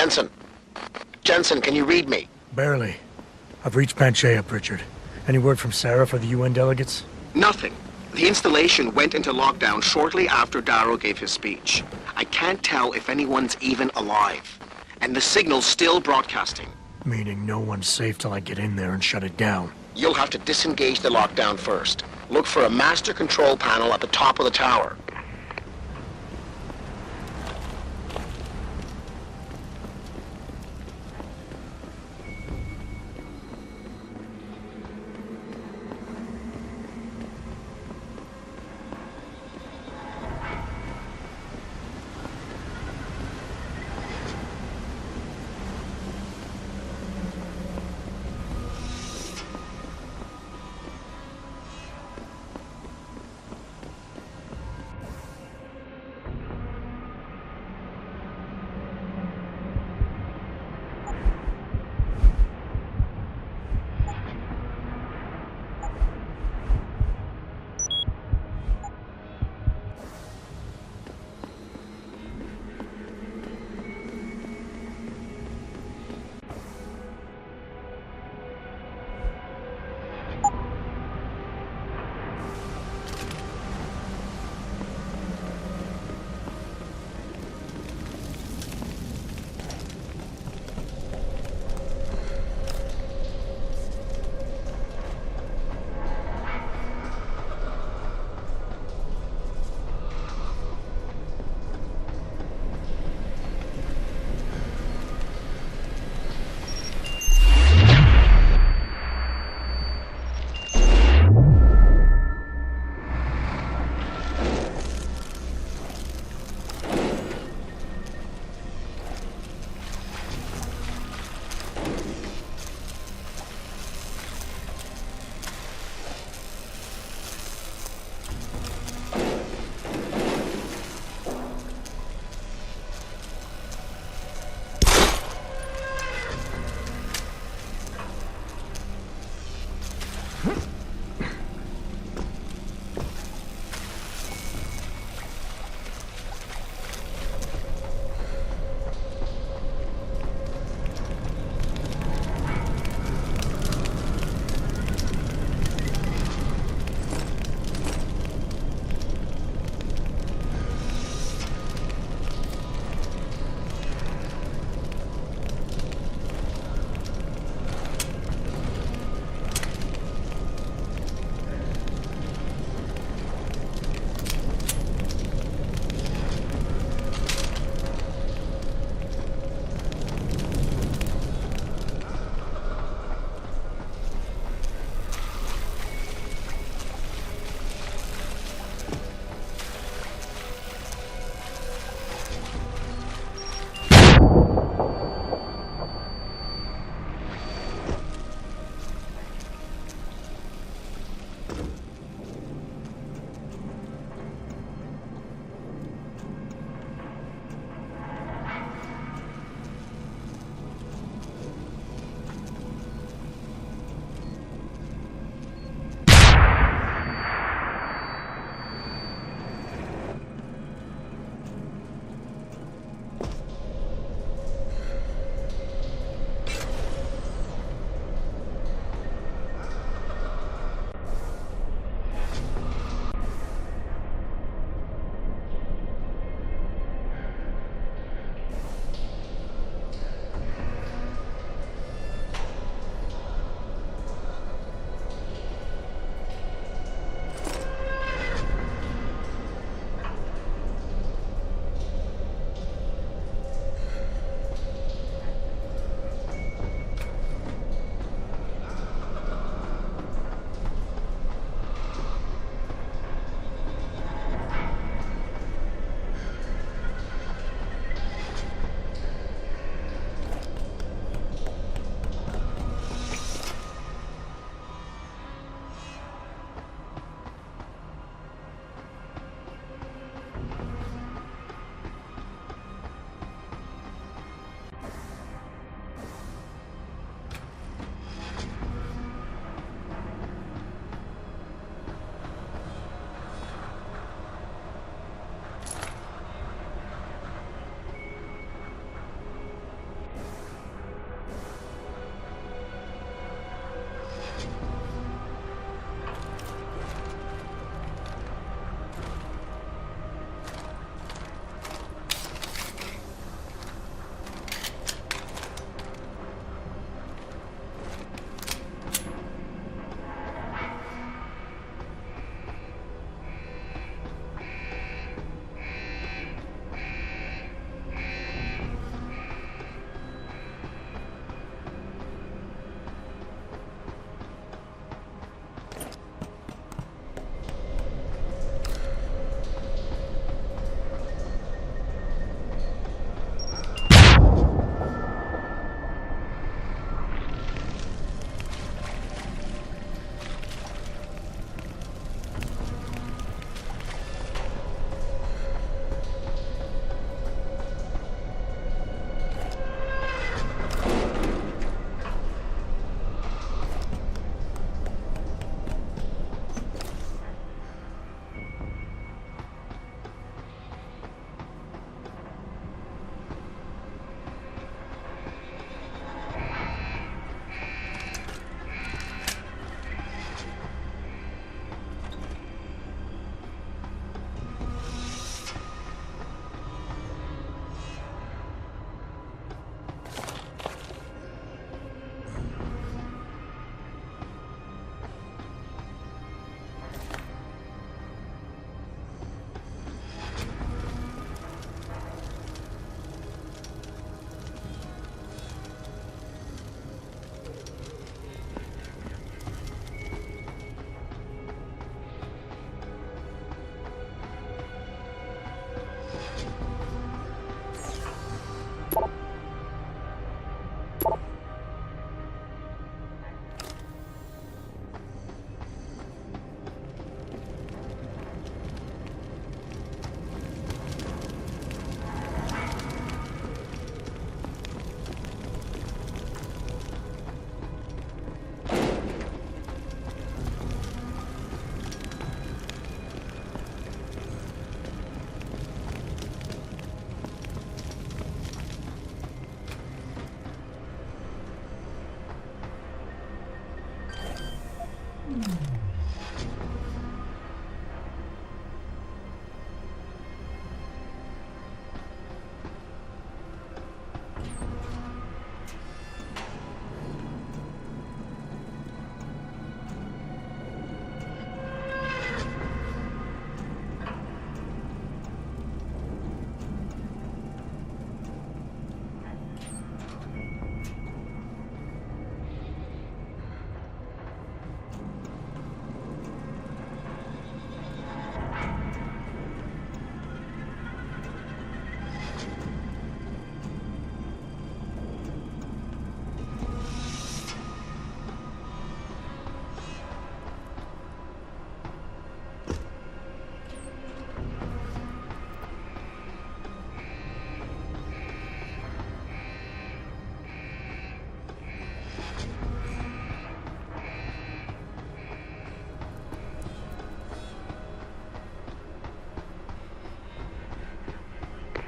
Jensen. Jensen, can you read me? Barely. I've reached Panchea, Pritchard. Any word from Sarah for the UN delegates? Nothing. The installation went into lockdown shortly after Darrow gave his speech. I can't tell if anyone's even alive. And the signal's still broadcasting. Meaning no one's safe till I get in there and shut it down. You'll have to disengage the lockdown first. Look for a master control panel at the top of the tower.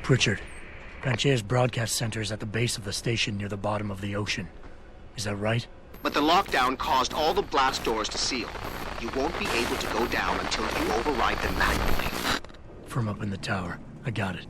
Pritchard, Panchea's broadcast center is at the base of the station near the bottom of the ocean. Is that right? But the lockdown caused all the blast doors to seal. You won't be able to go down until you override them manually. From up in the tower. I got it.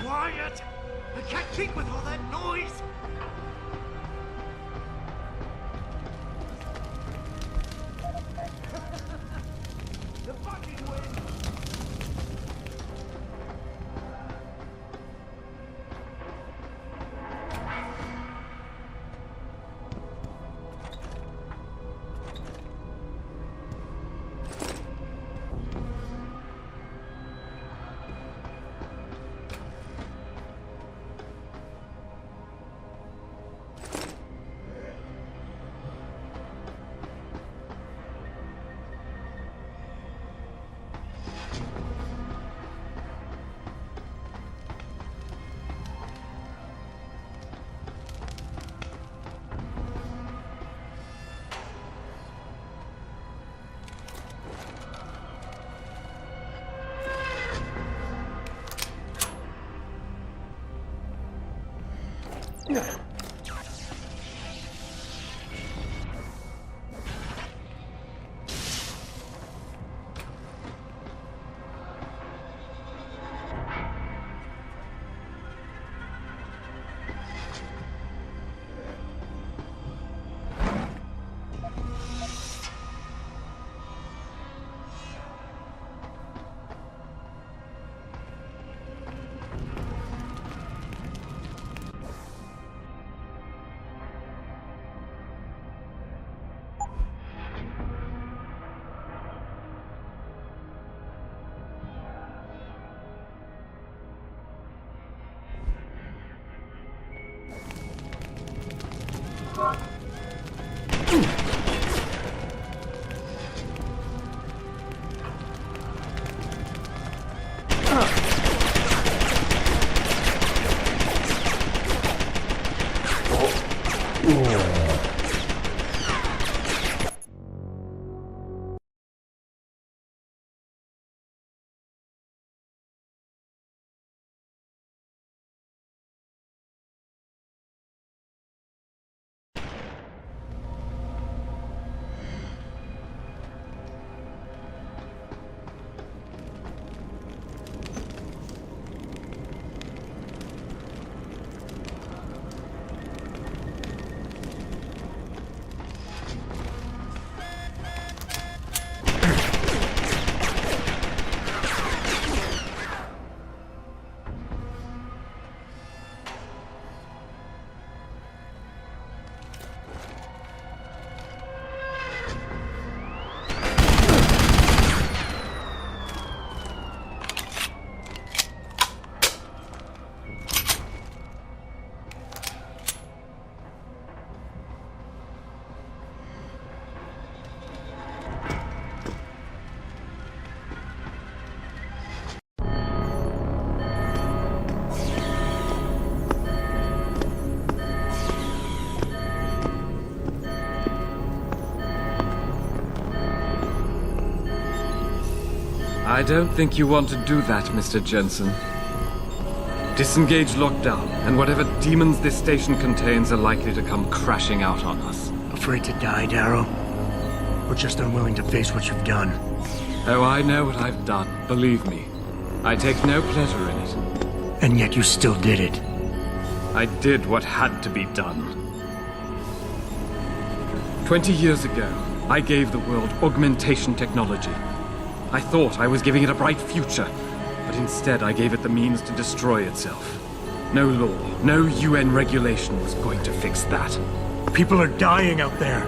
Quiet! I can't keep with all that noise! The fucking wind! I don't think you want to do that, Mr. Jensen. Disengage lockdown, and whatever demons this station contains are likely to come crashing out on us. Afraid to die, Darrow? Or just unwilling to face what you've done? Oh, I know what I've done, believe me. I take no pleasure in it. And yet you still did it. I did what had to be done. 20 years ago, I gave the world augmentation technology. I thought I was giving it a bright future, but instead I gave it the means to destroy itself. No law, no UN regulation was going to fix that. People are dying out there.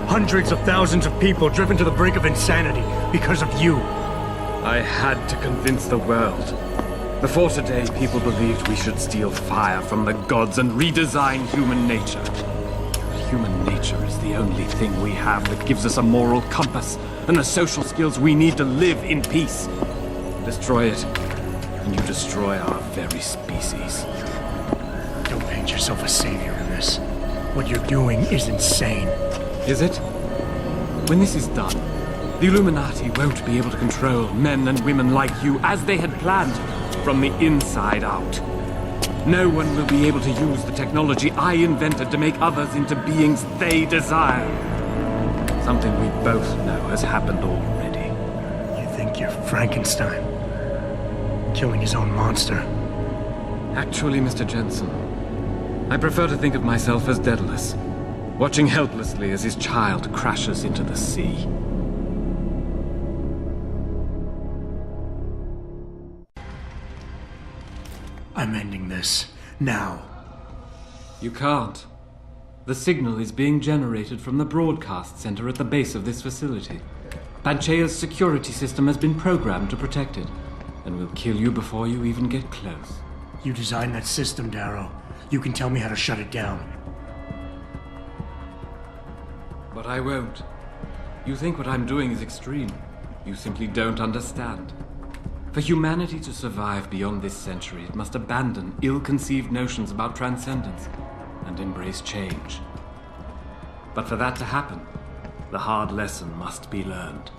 Hundreds of thousands of people driven to the brink of insanity because of you. I had to convince the world. Before today, people believed we should steal fire from the gods and redesign human nature. But human nature is the only thing we have that gives us a moral compass and the social skills we need to live in peace. Destroy it, and you destroy our very species. Don't paint yourself a savior in this. What you're doing is insane. Is it? When this is done, the Illuminati won't be able to control men and women like you as they had planned, from the inside out. No one will be able to use the technology I invented to make others into beings they desire. Something we both know has happened already. You think you're Frankenstein? Killing his own monster? Actually, Mr. Jensen, I prefer to think of myself as Daedalus, watching helplessly as his child crashes into the sea. I'm ending this. Now. You can't. The signal is being generated from the broadcast center at the base of this facility. M.AEKKACHAI's security system has been programmed to protect it, and will kill you before you even get close. You designed that system, Darrow. You can tell me how to shut it down. But I won't. You think what I'm doing is extreme. You simply don't understand. For humanity to survive beyond this century, it must abandon ill-conceived notions about transcendence and embrace change. But for that to happen, the hard lesson must be learned.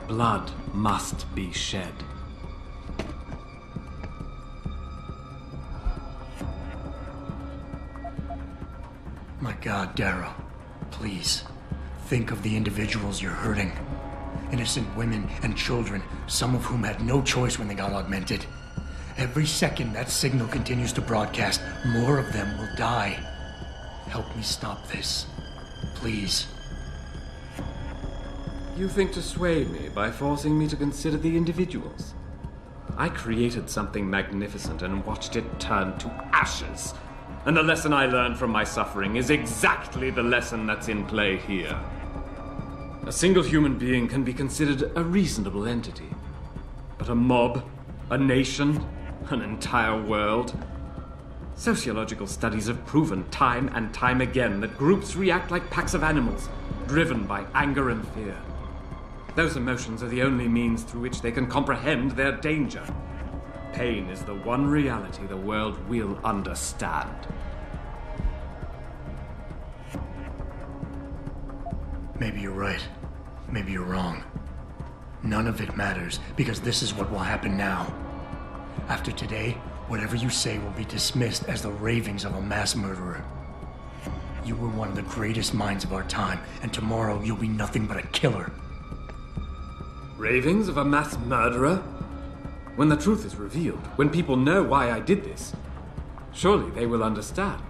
Blood must be shed. My God, Darrow, please, think of the individuals you're hurting. Innocent women and children, some of whom had no choice when they got augmented. Every second that signal continues to broadcast, more of them will die. Help me stop this. Please. You think to sway me by forcing me to consider the individuals? I created something magnificent and watched it turn to ashes. And the lesson I learned from my suffering is exactly the lesson that's in play here. A single human being can be considered a reasonable entity. But a mob, a nation, an entire world, Sociological studies have proven time and time again that groups react like packs of animals, driven by anger and fear. Those emotions are the only means through which they can comprehend their danger. Pain is the one reality the world will understand. Maybe you're right. Maybe you're wrong. None of it matters, because this is what will happen now. After today, whatever you say will be dismissed as the ravings of a mass murderer. You were one of the greatest minds of our time, and tomorrow you'll be nothing but a killer. Ravings of a mass murderer? When the truth is revealed, when people know why I did this, surely they will understand.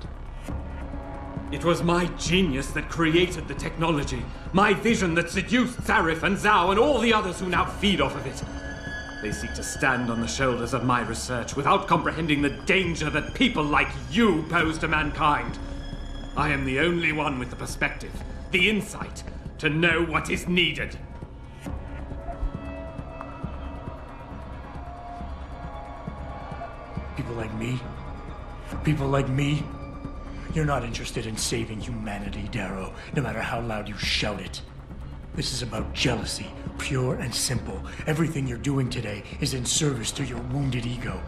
It was my genius that created the technology, my vision that seduced Zarif and Zhao and all the others who now feed off of it. They seek to stand on the shoulders of my research without comprehending the danger that people like you pose to mankind. I am the only one with the perspective, the insight, to know what is needed. People like me, you're not interested in saving humanity, Darrow, no matter how loud you shout it. This is about jealousy, pure and simple. Everything you're doing today is in service to your wounded ego,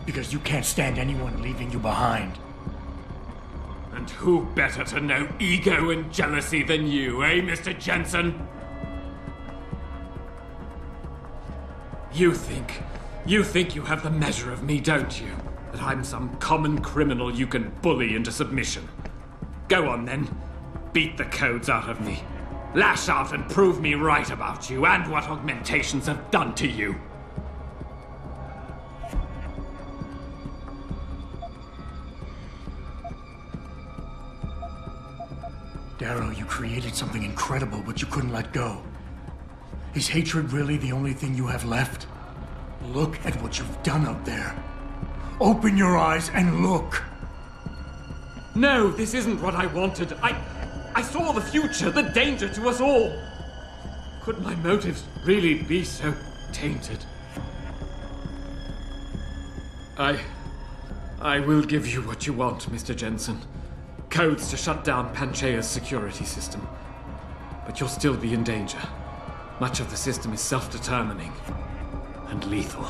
because you can't stand anyone leaving you behind. And who better to know ego and jealousy than you, eh, Mr. Jensen? You think you have the measure of me, don't you? That I'm some common criminal you can bully into submission. Go on then. Beat the codes out of me. Lash out and prove me right about you and what augmentations have done to you. Darrow, you created something incredible, but you couldn't let go. Is hatred really the only thing you have left? Look at what you've done up there. Open your eyes and look. No, this isn't what I wanted. I saw the future, the danger to us all. Could my motives really be so tainted? I will give you what you want, Mr. Jensen. Codes to shut down Panchaea's security system. But you'll still be in danger. Much of the system is self-determining and lethal.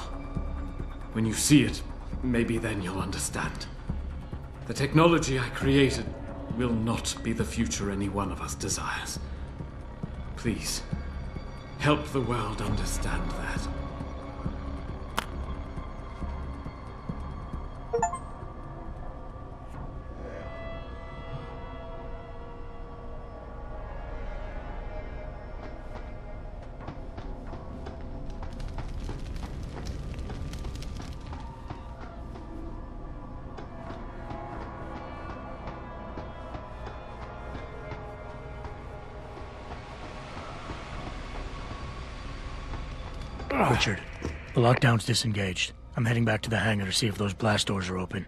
When you see it, maybe then you'll understand. The technology I created will not be the future any one of us desires. Please, help the world understand that. Richard, the lockdown's disengaged. I'm heading back to the hangar to see if those blast doors are open.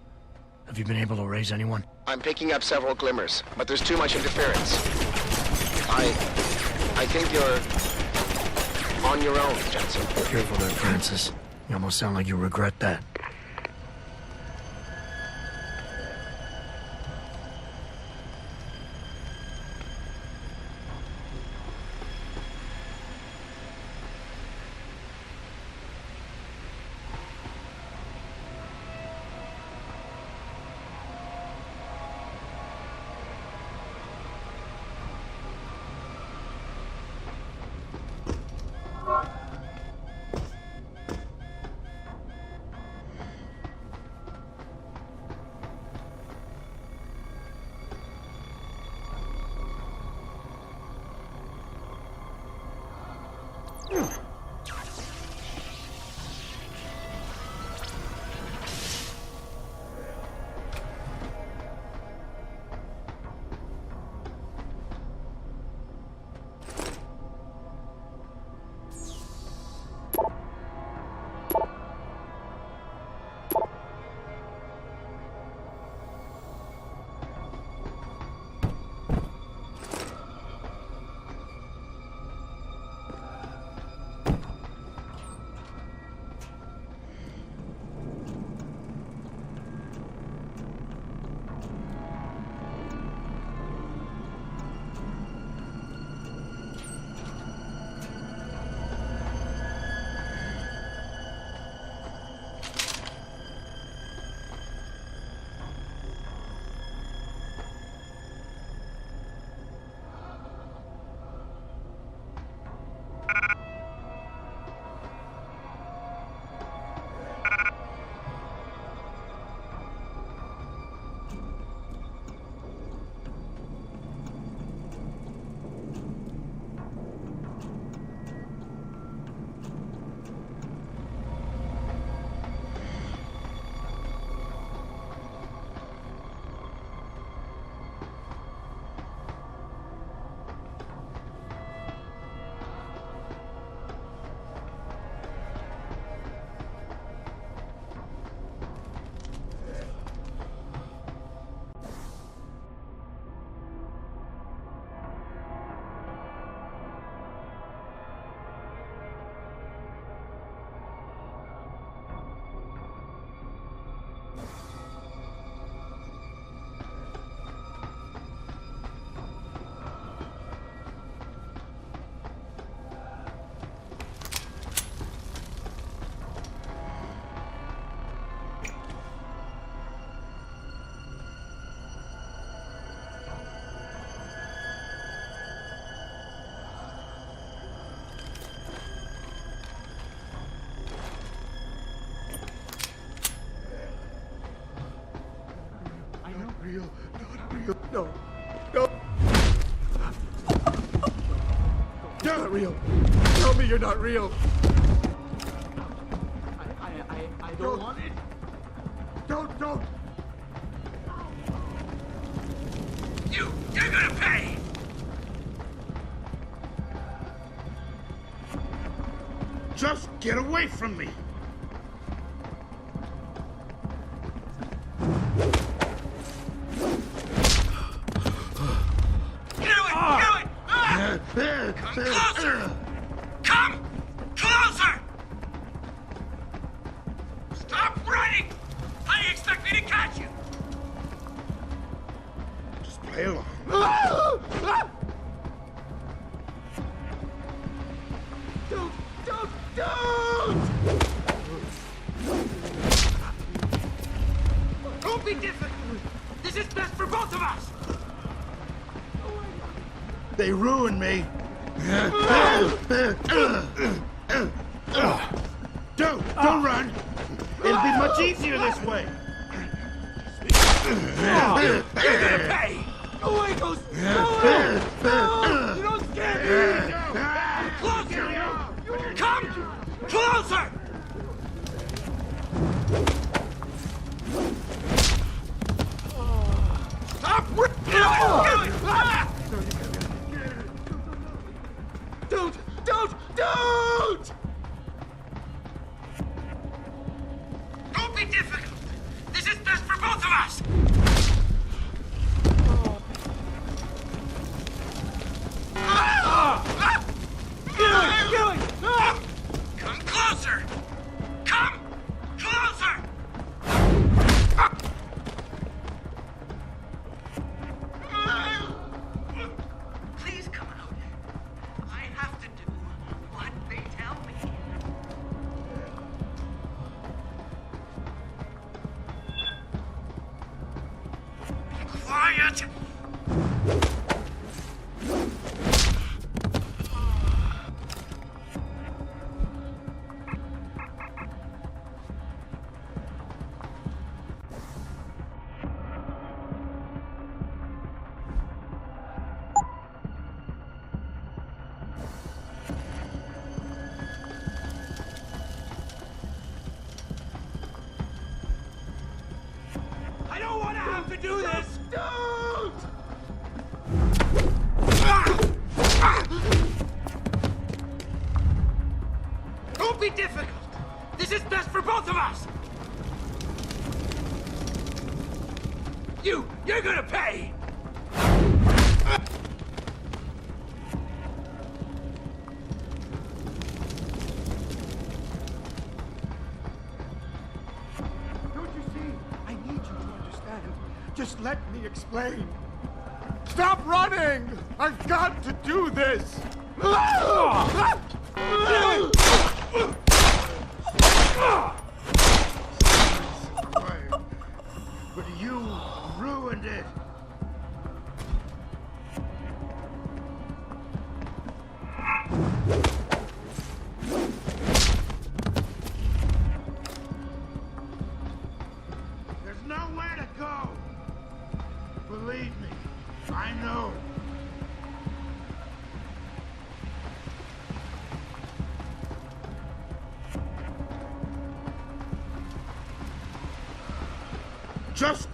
Have you been able to raise anyone? I'm picking up several glimmers, but there's too much interference. I think you're on your own, Jensen. Careful there, Francis. You almost sound like you regret that. You're not real. Tell me you're not real. I don't want it. Don't. You're gonna pay! Just get away from me! Come closer! Come closer! Stop running! How do you expect me to catch you? Just play along. Don't be difficult! This is best for both of us! They ruined me. Don't run. It'll be much easier this way. You're gonna pay! Go away, Ghost! Go away! No! You don't scare me! Closer! Come closer! Stop! Don't! Don't be difficult! This is best for both of us! Come closer! Come closer! Please come out. I have to do what they tell me. Be quiet! I don't want to have to do this! Don't! Don't be difficult! This is best for both of us! You're gonna pay! Don't you see? I need you to understand. Just let me explain. Stop running! I've got to do this! But you ruined it. There's nowhere to go. Believe me, I know. Just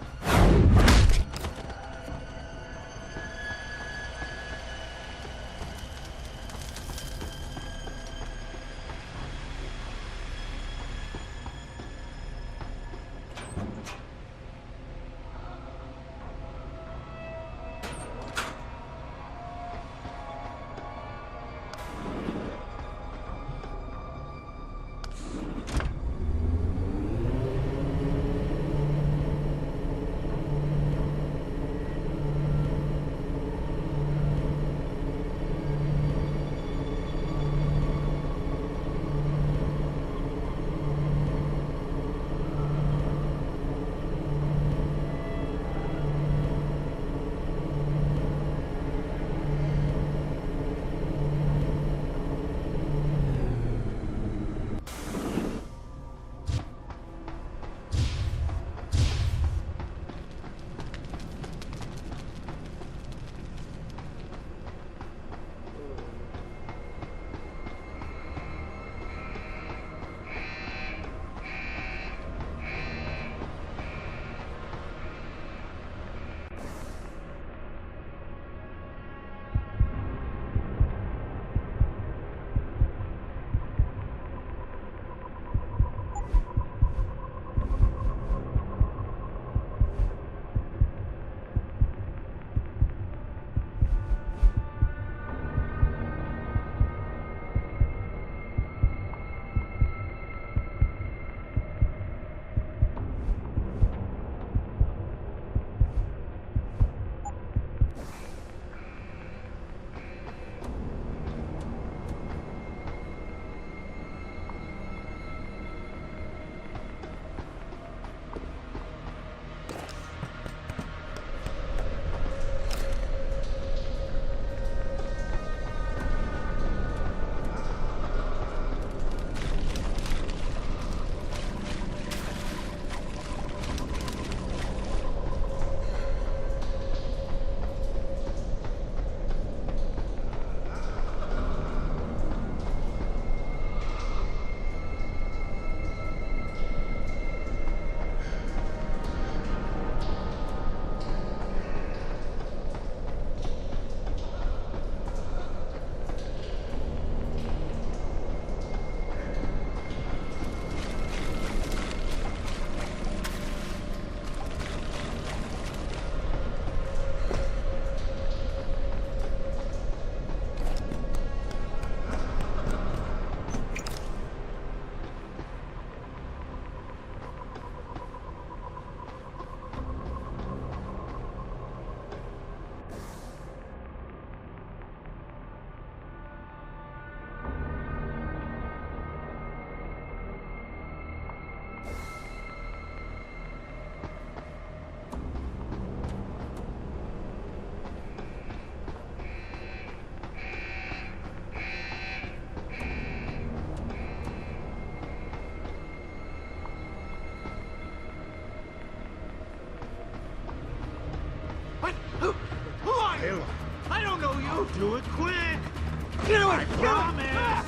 Get away! I promise!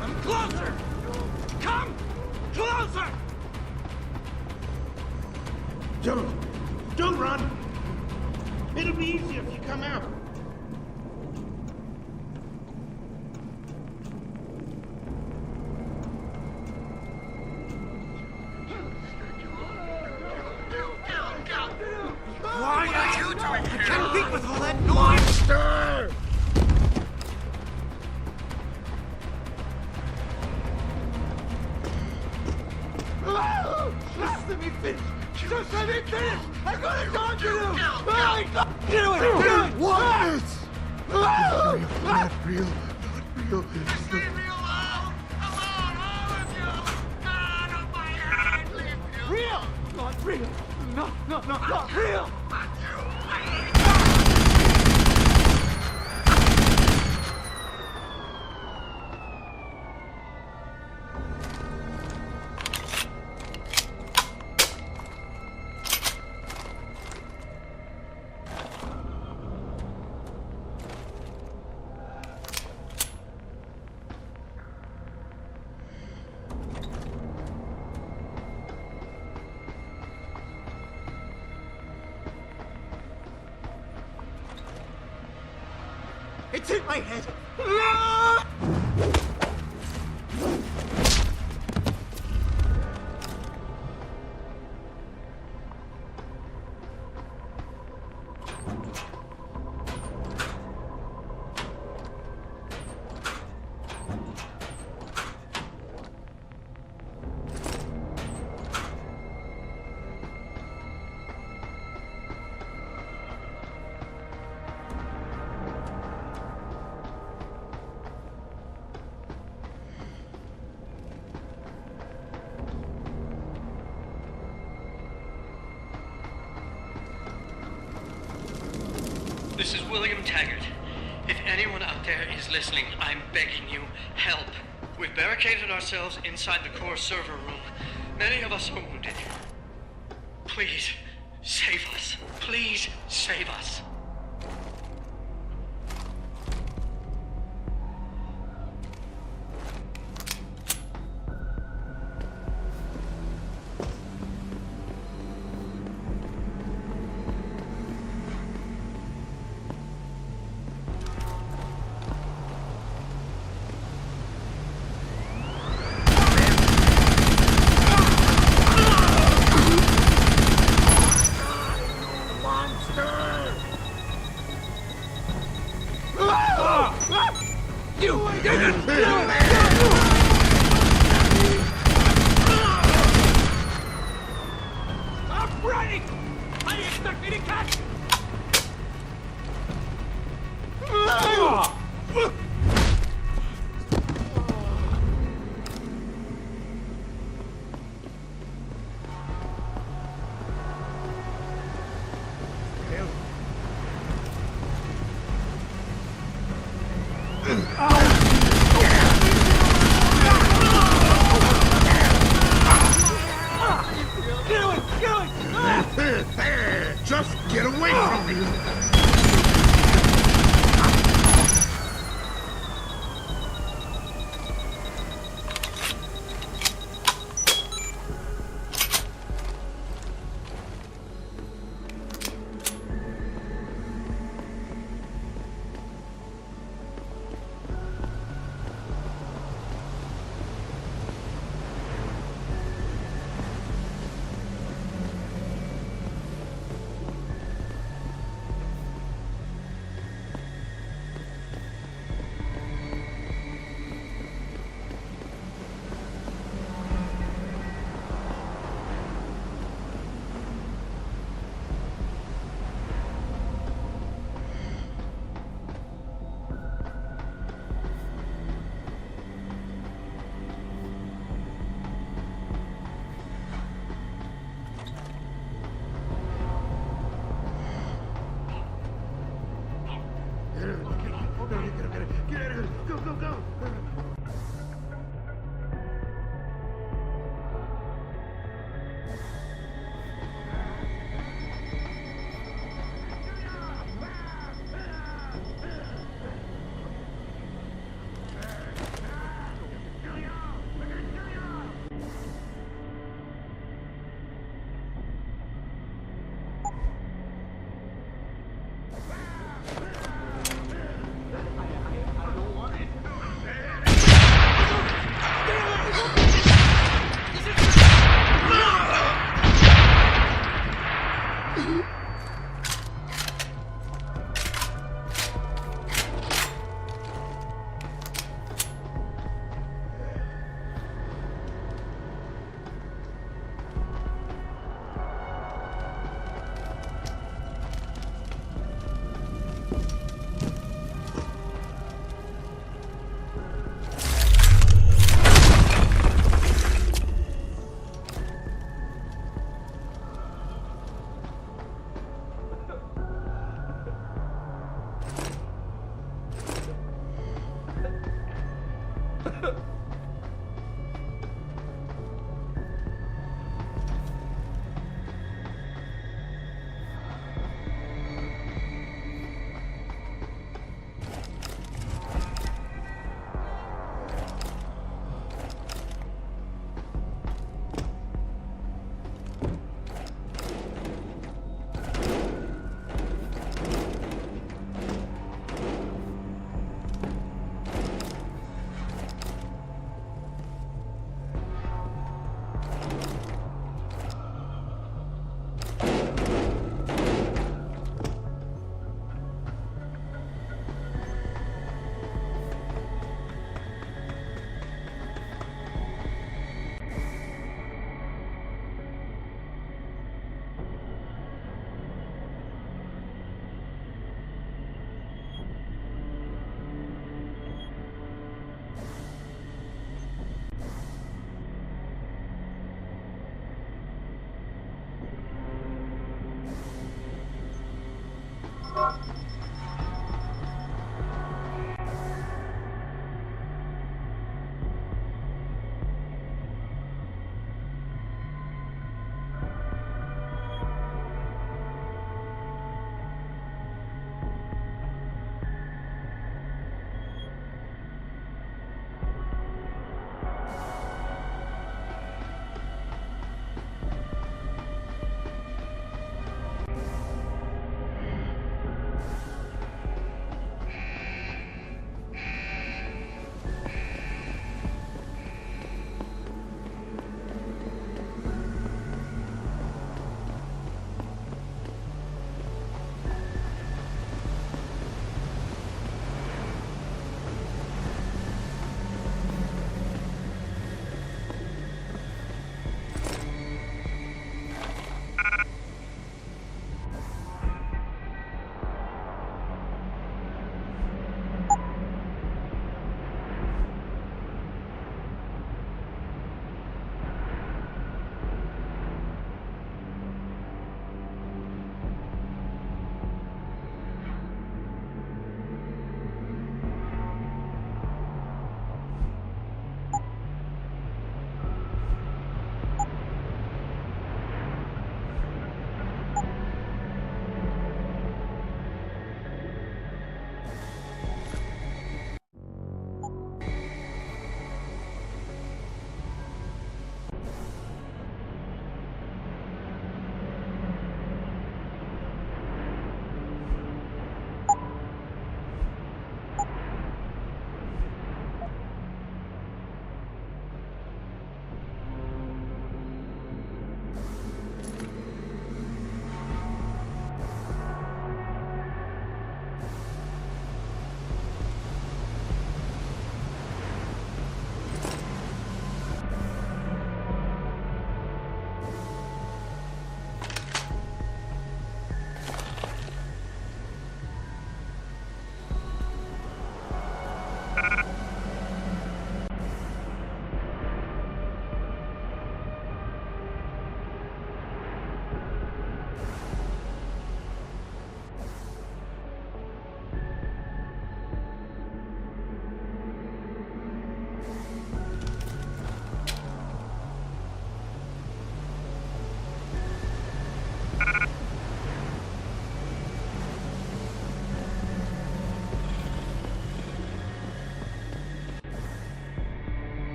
Come closer! Come closer! Don't run! It'll be easier if you come out. Why are you doing here? I can't beat with all that noise! Monster! Just let me finish! Just let me finish! I gotta talk to you! Get away! Get away! What is? Not real. Not real. Just leave me alone! Alone, all of you! Out of my head! Leave you! Real! Not real! No, not real! It's in my head! This is William Taggart. If anyone out there is listening, I'm begging you, help. We've barricaded ourselves inside the core server room. Many of us are wounded. Please, save us. Please, save us. Stop running! How do you expect me to catch? Just get away from me! Get out of here! Go, go, go!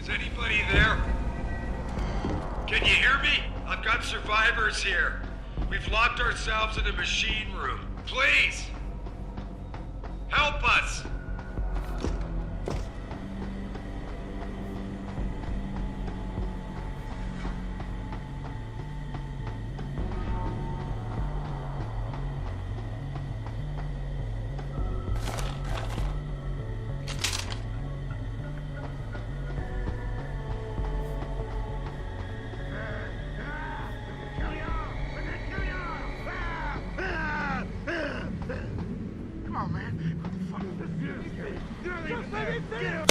Is anybody there? Can you hear me? I've got survivors here. We've locked ourselves in a machine room. Please! Help us! Come on, man. What the fuck? Just let me finish.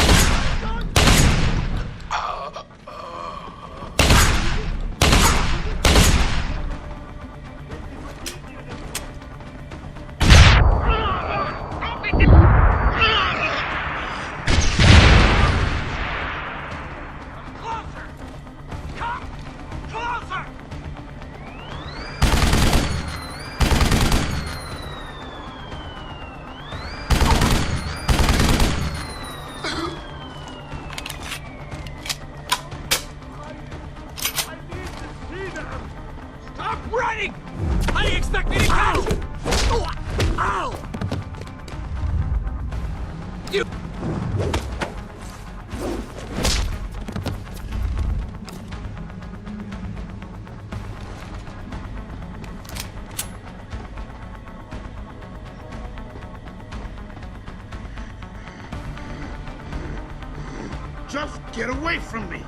Just get away from me!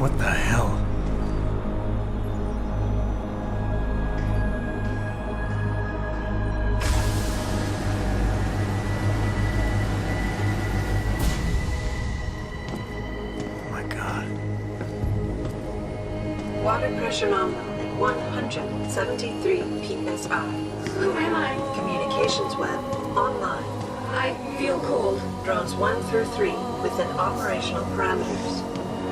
What the hell? Oh my God. Water pressure nominal at 173 psi. Who am I? Communications web online. I feel cold. Drones 1 through 3 within operational parameters.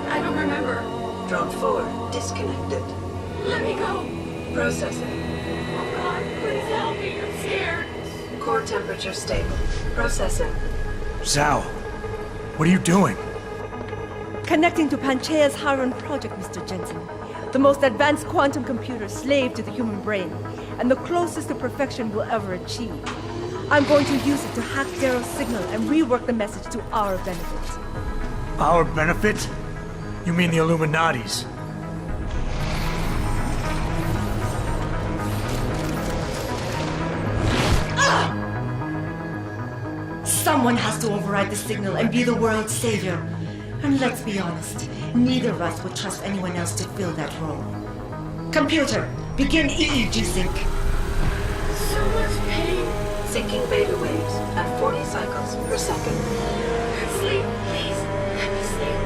I don't remember. Drone 4 disconnected. Let me go. Processing. Oh God, please help me. I'm scared. Core temperature stable. Processing. Zhao, what are you doing? Connecting to Panchaea's Haron project, Mr. Jensen. The most advanced quantum computer slave to the human brain, and the closest to perfection we'll ever achieve. I'm going to use it to hack Darrow's signal and rework the message to our benefit. Our benefit? You mean the Illuminati's? Someone has to override the signal and be the world's savior. And let's be honest, neither of us would trust anyone else to fill that role. Computer, begin EEG sync. So much pain. Syncing beta waves at 40 cycles per second. Sleep, please. Let me sleep.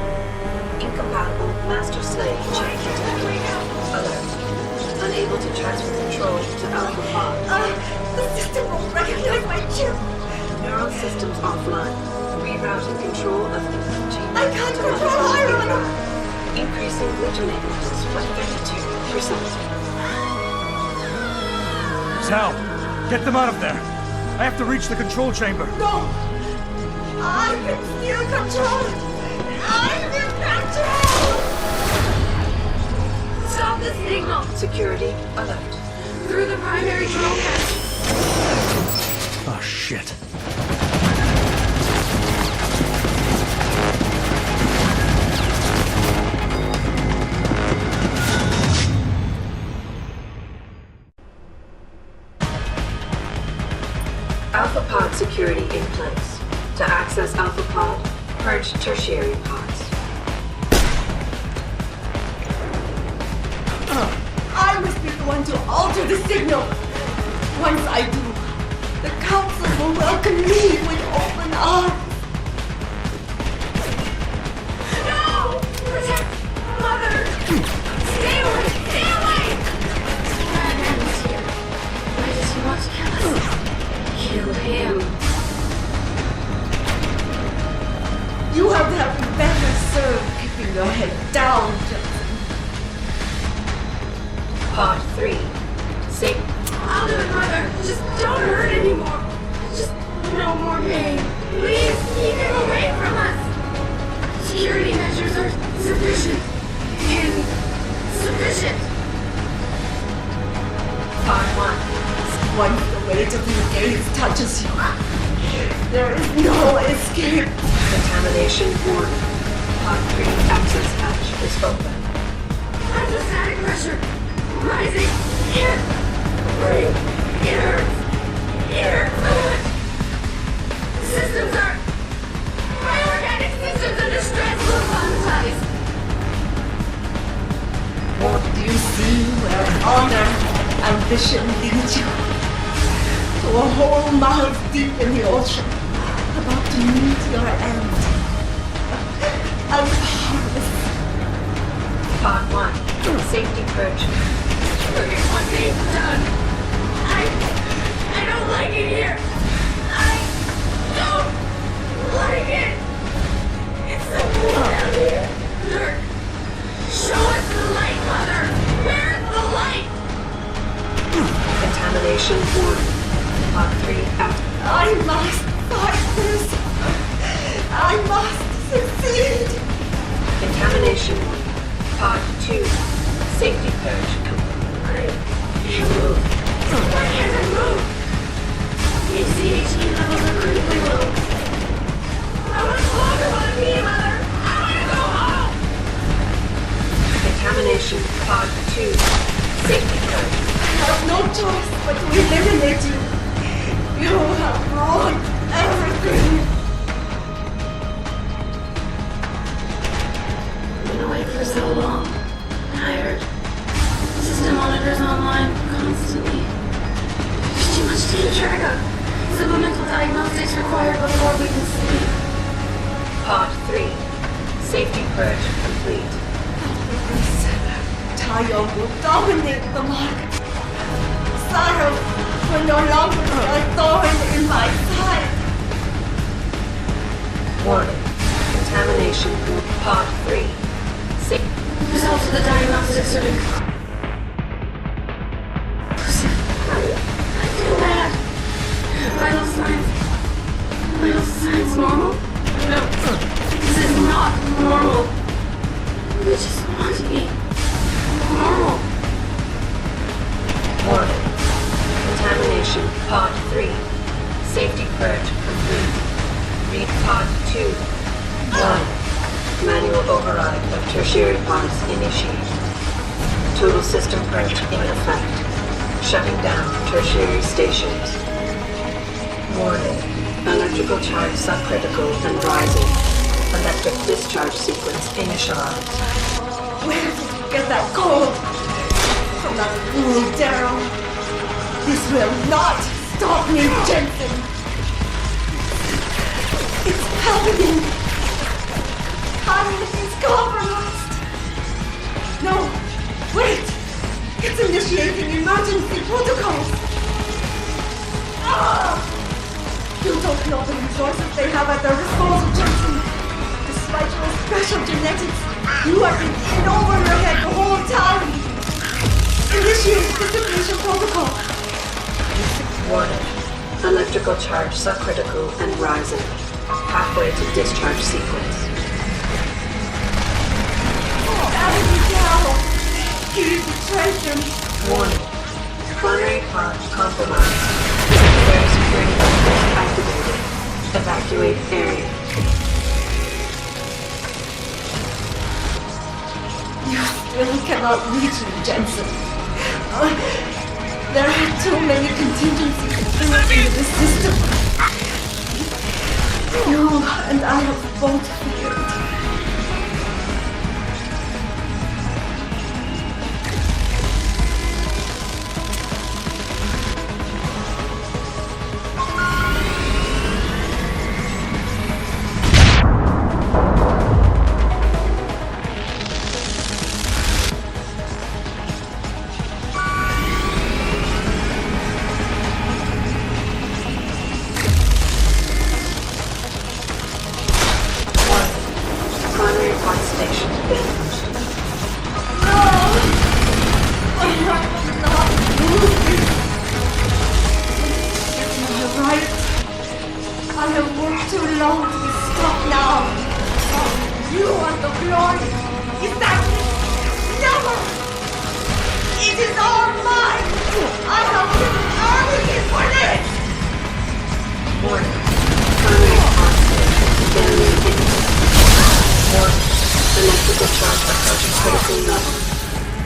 Incompatible master-slave chain detected. Alert. Unable to transfer control to Alpha Pod. The system won't recognize my chip. Neural systems offline. Rerouting control of the chamber. I can't control Iron. Increasing glitternations by 32%. Sal, get them out of there. I have to reach the control chamber. No! I can still control it! I'm in control! Stop the signal! Security alert. Through the primary control hatch. Oh, shit. Alpha Pod security in place. To access Alpha Pod, purge tertiary pods. I must be the one to alter the signal. Once I do, the Council will welcome me with open arms. No! Protect Mother! Stay away! Stay away! Madman is here. Why does he want to kill us? Kill him. You have been better served keeping your head down, Johnson. Pod 3. Safe. I'll do it, Mother. Just don't hurt anymore. Just no more pain. Please keep him away from us. Security measures are sufficient. Insufficient. Pod 1. Once the weight of your gaze touches you, there is no escape. Contamination warning. Pod 3 access hatch is open. Hydrostatic pressure rising. Here. Breathe. It hurts. It hurts so much. Systems are... My organic systems under stress will traumatize. Do you see where honor, ambition lead you? To a hole miles deep in the ocean, about to meet your end. I'm powerless. Pod 1. Safety purge. Look at what they've done. I don't like it here. I don't like it. It's so cool down here. Dirk, show us the light, Mother. Where's the light? Contamination warning. Pod 3 out. I must fight this. I must succeed. Contamination. Pod 2. Safety purge complete. I can't move. Why can't I move? ACHE levels are critically low. I no longer want to be a mother. I want to go home. Contamination Pod 2. Safety purge. I have no choice but to eliminate you. You have ruined everything. I've been away for so long. Tired. System monitors online constantly. There's too much to keep track of. Supplemental diagnostics required before we can sleep. Pod 3. Safety purge complete. Tayo will dominate the market. Sorrow will no longer be a thorn in my side. Warning. Contamination. Pod 3. Results of the diagnostics are in. I feel bad. Vital signs. Vital signs normal? No. This is not normal. We just want to be normal. Warning. Contamination. Pod 3. Safety purge complete. Read Pod 2. 1. Manual override of tertiary pods initiated. Total system purge in effect. Shutting down tertiary stations. Warning. Electrical charge subcritical and rising. Electric discharge sequence initialized. Where did you get that gold? From that fool, Daryl. This will not stop me, Jensen. It's happening. Harry is compromised. No, wait. It's initiating emergency protocols. You don't know the resources they have at their disposal, Jensen. Despite your special genetics, you have been in over your head the whole time. Initiate dissipation protocol. Warning. Electrical charge subcritical and rising. Halfway to discharge sequence. He betrayed them. Warning. Primary pod compromised. Air security measures activated. Evacuate area. You still cannot reach me, Jensen. There are too many contingencies built into the system. You and I have both failed.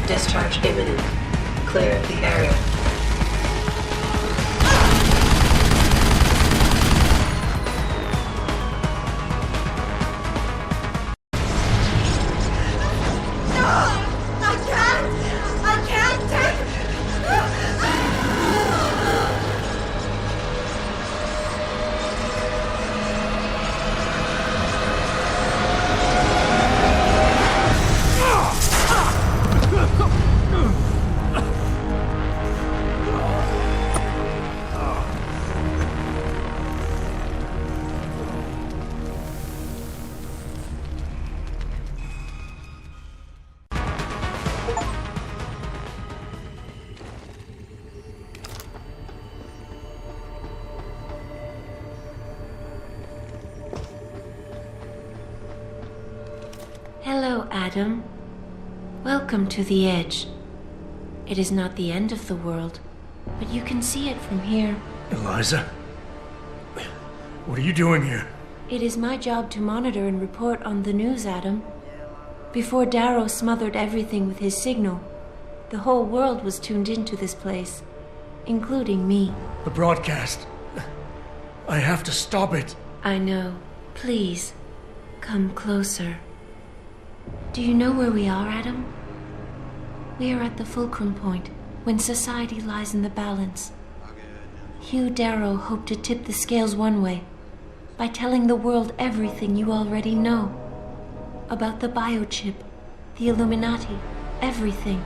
Discharge imminent. Clear the area. Hello, Adam. Welcome to the Edge. It is not the end of the world, but you can see it from here. Eliza? What are you doing here? It is my job to monitor and report on the news, Adam. Before Darrow smothered everything with his signal, the whole world was tuned into this place, including me. The broadcast. I have to stop it. I know. Please, come closer. Do you know where we are, Adam? We are at the fulcrum point, when society lies in the balance. Hugh Darrow hoped to tip the scales one way, by telling the world everything you already know. About the biochip, the Illuminati, everything.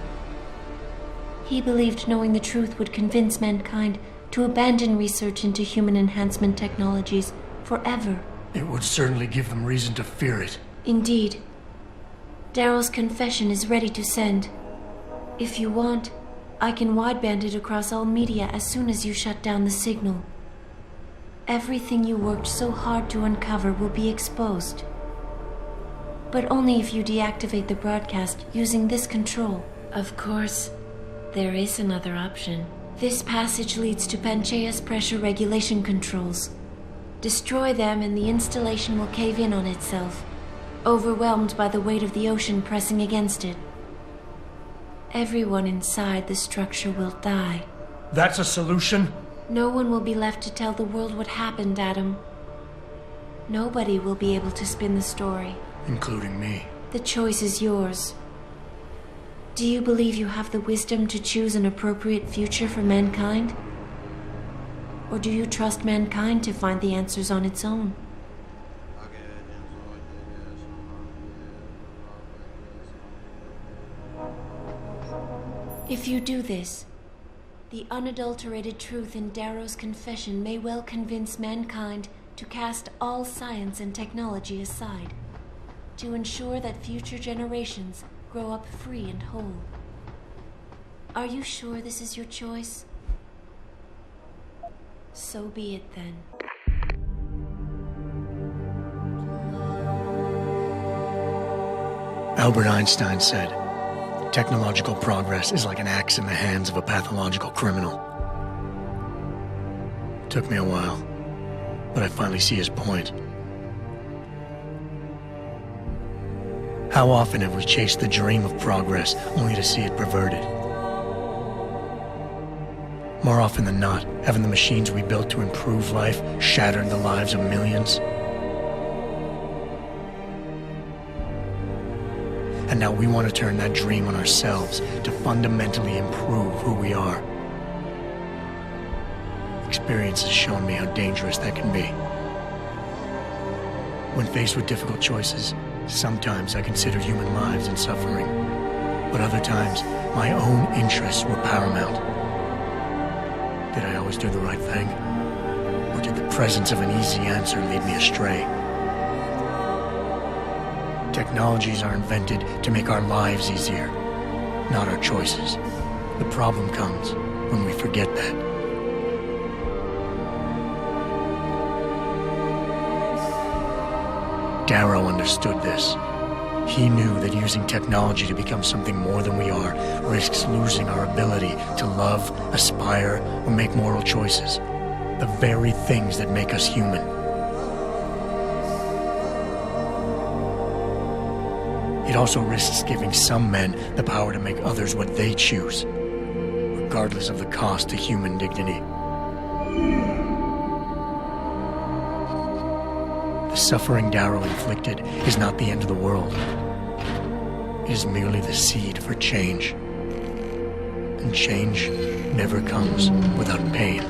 He believed knowing the truth would convince mankind to abandon research into human enhancement technologies forever. It would certainly give them reason to fear it. Indeed. Darrow's confession is ready to send. If you want, I can wideband it across all media as soon as you shut down the signal. Everything you worked so hard to uncover will be exposed. But only if you deactivate the broadcast using this control. Of course, there is another option. This passage leads to Panchaea's pressure regulation controls. Destroy them and the installation will cave in on itself, overwhelmed by the weight of the ocean pressing against it. Everyone inside the structure will die. That's a solution? No one will be left to tell the world what happened, Adam. Nobody will be able to spin the story. Including me. The choice is yours. Do you believe you have the wisdom to choose an appropriate future for mankind? Or do you trust mankind to find the answers on its own? If you do this, the unadulterated truth in Darrow's confession may well convince mankind to cast all science and technology aside, to ensure that future generations grow up free and whole. Are you sure this is your choice? So be it then. Albert Einstein said, technological progress is like an axe in the hands of a pathological criminal. Took me a while, but I finally see his point. How often have we chased the dream of progress only to see it perverted? More often than not, haven't the machines we built to improve life shattered the lives of millions? And now we want to turn that dream on ourselves to fundamentally improve who we are. Experience has shown me how dangerous that can be. When faced with difficult choices, sometimes I considered human lives and suffering, but other times my own interests were paramount. Did I always do the right thing? Or did the presence of an easy answer lead me astray? Technologies are invented to make our lives easier, not our choices. The problem comes when we forget that. Darrow understood this. He knew that using technology to become something more than we are risks losing our ability to love, aspire, or make moral choices. The very things that make us human. It also risks giving some men the power to make others what they choose, regardless of the cost to human dignity. The suffering Darrow inflicted is not the end of the world. It is merely the seed for change. And change never comes without pain.